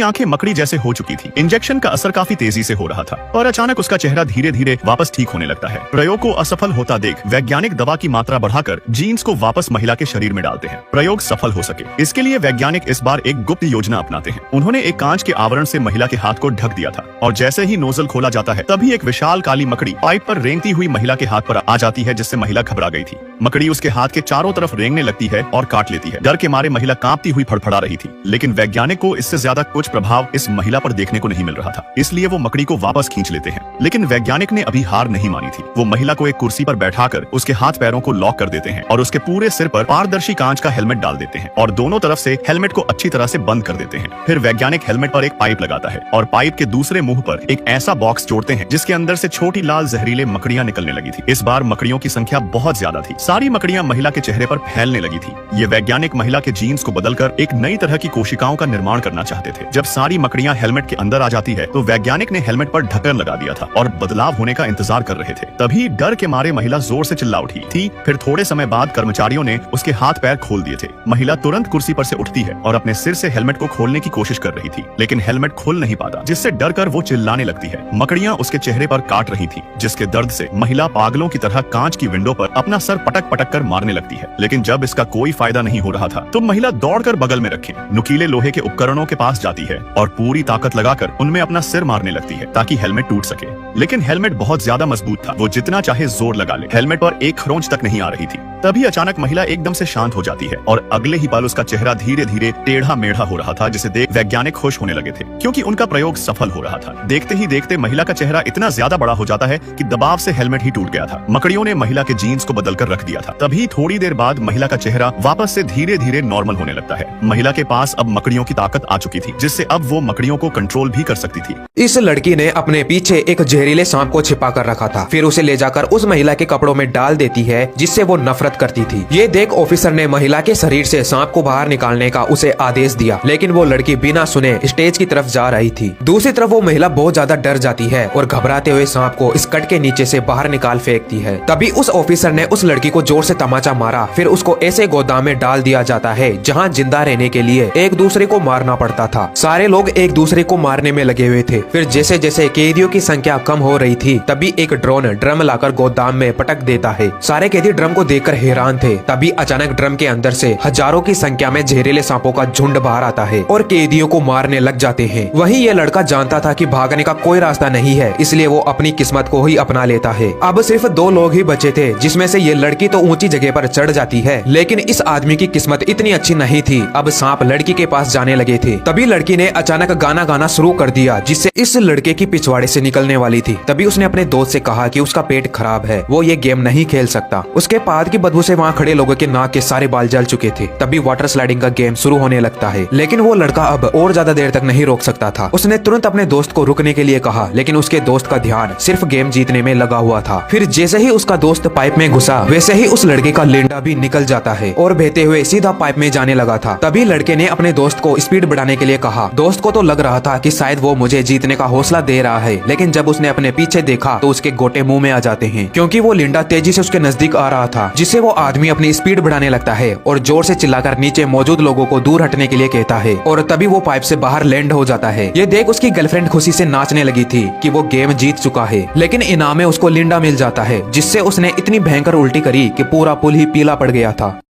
आंखें मकड़ी जैसे हो चुकी थी। इंजेक्शन का असर काफी तेजी से हो रहा था और अचानक उसका चेहरा धीरे धीरे वापस ठीक होने लगता है। प्रयोग को असफल होता देख वैज्ञानिक दवा की मात्रा बढ़ाकर जीन्स को वापस महिला के शरीर में डालते हैं। प्रयोग सफल हो सके इसके लिए वैज्ञानिक इस बार एक गुप्त योजना अपनाते हैं। उन्होंने एक कांच के आवरण से महिला के हाथ को ढक दिया था और जैसे ही नोजल खोला जाता है तभी एक विशाल काली मकड़ी पाइप पर रेंगती हुई महिला के हाथ पर आ जाती है, जिससे महिला घबरा गई थी। मकड़ी उसके हाथ के चारों तरफ रेंगने लगती है और काट लेती है। डर के मारे महिला कांपती हुई फड़फड़ा रही थी, लेकिन वैज्ञानिक को इससे ज्यादा कुछ प्रभाव इस महिला पर देखने को नहीं मिल रहा था, इसलिए वो मकड़ी को वापस खींच लेते हैं। लेकिन वैज्ञानिक ने अभी हार नहीं मानी थी। वो महिला को एक कुर्सी पर बैठाकर उसके हाथ पैरों को लॉक कर देते हैं और उसके पूरे सिर पर पारदर्शी कांच का हेलमेट डाल देते हैं और दोनों तरफ से हेलमेट को अच्छी तरह से बंद कर देते हैं। फिर वैज्ञानिक हेलमेट पर एक पाइप लगाता है और पाइप के दूसरे मुंह पर एक ऐसा बॉक्स जोड़ते हैं जिसके अंदर से छोटी लाल जहरीले मकड़ियां निकलने लगी थी। इस बार मकड़ियों की संख्या बहुत ज्यादा थी। सारी मकड़ियां महिला के चेहरे पर फैलने लगी थी। ये वैज्ञानिक महिला के जीन्स को बदलकर एक नई तरह की कोशिकाओं का निर्माण करना चाहते थे। जब सारी मकड़ियां हेलमेट के अंदर आ जाती है तो वैज्ञानिक ने हेलमेट पर ढक्कन लगा दिया था और बदलाव होने का इंतजार कर रहे थे। तभी डर के मारे महिला जोर से चिल्ला उठी थी। फिर थोड़े समय बाद कर्मचारियों ने उसके हाथ पैर खोल दिए थे। महिला तुरंत कुर्सी पर से उठती है और अपने सिर से हेलमेट को खोलने की कोशिश कर रही थी, लेकिन हेलमेट खुल नहीं पाता, जिससे डर कर वो चिल्लाने लगती है। मकड़ियां उसके चेहरे पर काट रही थी, जिसके दर्द से महिला पागलों की तरह कांच की विंडो पर अपना सर पटक पटक कर मारने लगती है। लेकिन जब इसका कोई फायदा नहीं हो रहा था तो महिला दौड़कर बगल में रखे नुकीले लोहे के उपकरणों के पास जाती है और पूरी ताकत लगाकर उनमें अपना सिर मारने लगती है ताकि हेलमेट टूट सके। लेकिन हेलमेट बहुत ज्यादा मजबूत था, वो जितना चाहे जोर लगा ले हेलमेट पर एक खरोंच तक नहीं आ रही थी। तभी अचानक महिला एकदम से शांत हो जाती है और अगले ही पल उसका चेहरा धीरे धीरे टेढ़ा मेढ़ा हो रहा था, जिसे देख वैज्ञानिक खुश होने लगे थे क्योंकि उनका प्रयोग सफल हो रहा था। देखते ही देखते महिला का चेहरा इतना ज्यादा बड़ा हो जाता है कि दबाव से हेलमेट ही टूट गया था। मकड़ियों ने महिला के जीन्स को बदलकर रख दिया था। तभी थोड़ी देर बाद महिला का चेहरा वापस से धीरे धीरे नॉर्मल होने लगता है। महिला के पास अब मकड़ियों की ताकत आ चुकी थी, जिससे अब वो मकड़ियों को कंट्रोल भी कर सकती थी। इस लड़की ने अपने पीछे एक जहरीले सांप को छिपा कर रखा था, फिर उसे ले जाकर उस महिला के कपड़ों में डाल देती है, जिससे वो नफरत करती थी। ये देख ऑफिसर ने महिला के शरीर से सांप को बाहर निकालने का उसे आदेश दिया, लेकिन वो लड़की बिना सुने स्टेज की तरफ जा रही थी। दूसरी तरफ वो महिला बहुत ज्यादा डर जाती है और घबराते हुए सांप को स्कर्ट के नीचे से बाहर निकाल फेंकती है। तभी उस ऑफिसर ने उस लड़की को जोर से तमाचा मारा, फिर उसको ऐसे गोदाम में डाल दिया जाता है जहाँ जिंदा रहने के लिए एक दूसरे को मारना पड़ता था। सारे लोग एक दूसरे को मारने में लगे हुए थे। फिर जैसे जैसे कैदियों की संख्या कम हो रही थी तभी एक ड्रोन ड्रम लाकर गोदाम में पटक देता है। सारे कैदी ड्रम को देखकर हैरान थे। तभी अचानक ड्रम के अंदर से हजारों की संख्या में जहरीले सांपों का झुंड बाहर आता है और कैदियों को मारने लग जाते हैं। वहीं ये लड़का जानता था कि भागने का कोई रास्ता नहीं है, इसलिए वो अपनी किस्मत को ही अपना लेता है। अब सिर्फ 2 लोग ही बचे थे, जिसमें से ये लड़की तो ऊंची जगह पर चढ़ जाती है, लेकिन इस आदमी की किस्मत इतनी अच्छी नहीं थी। अब सांप लड़की के पास जाने लगे थे। तभी लड़की ने अचानक गाना गाना शुरू कर दिया, जिससे इस लड़के की पिछवाड़े से निकलने वाली थी। तभी उसने अपने दोस्त से कहा कि उसका पेट खराब है, वो ये गेम नहीं खेल सकता। उसके पाद की बदबू से वहाँ खड़े लोगों के नाक के सारे बाल जल चुके थे। तभी वाटर स्लाइडिंग का गेम शुरू होने लगता है, लेकिन वो लड़का अब और ज्यादा देर तक नहीं रोक सकता था। उसने तुरंत अपने दोस्त को रुकने के लिए कहा, लेकिन उसके दोस्त का ध्यान सिर्फ गेम जीतने में लगा हुआ था। फिर जैसे ही उसका दोस्त पाइप में घुसा, वैसे ही उस लड़के का लेंडा भी निकल जाता है और बहते हुए सीधा पाइप में जाने लगा था। तभी लड़के ने अपने दोस्त को स्पीड बढ़ाने के लिए कहा। दोस्त को तो लग रहा था कि शायद वो मुझे जीतने का हौसला दे रहा है, लेकिन जब उसने अपने पीछे देखा तो उसके गोटे मुंह में आ जाते हैं, क्योंकि वो लिंडा तेजी से उसके नजदीक आ रहा था, जिससे वो आदमी अपनी स्पीड बढ़ाने लगता है और जोर से चिल्लाकर नीचे मौजूद लोगों को दूर हटने के लिए कहता है और तभी वो पाइप से बाहर लैंड हो जाता है। ये देख उसकी गर्लफ्रेंड खुशी से नाचने लगी थी कि वो गेम जीत चुका है, लेकिन इनाम में उसको लिंडा मिल जाता है, जिससे उसने इतनी भयंकर उल्टी करी कि पूरा पुल ही पीला पड़ गया था।